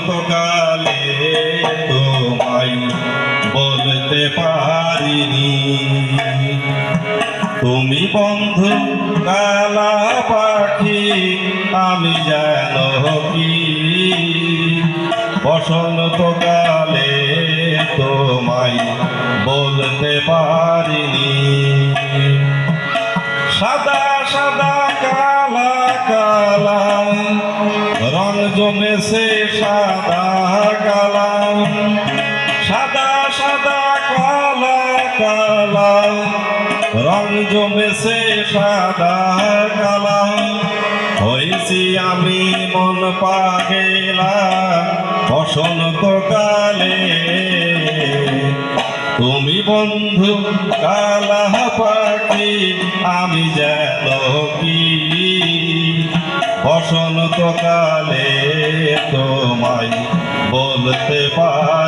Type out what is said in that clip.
বসন্তকালে তোমায় বলতে পারিনি। তুমি বন্ধু কালা পাখি, আমি যেন কি বসন্তকালে তোমায় বলতে পারিনি। সাদা সাদা কালা কালা রং জমেছে সাদা কালা, সাদা সাদা কালা কালা রং জমেছে সাদা কালা। হয়েছি আমি মন পাগেলা বসন্তকালে, তুমি বন্ধু কালা পাখি, আমি যেন কি বসন্তকালে তোমায় বলতে পারি।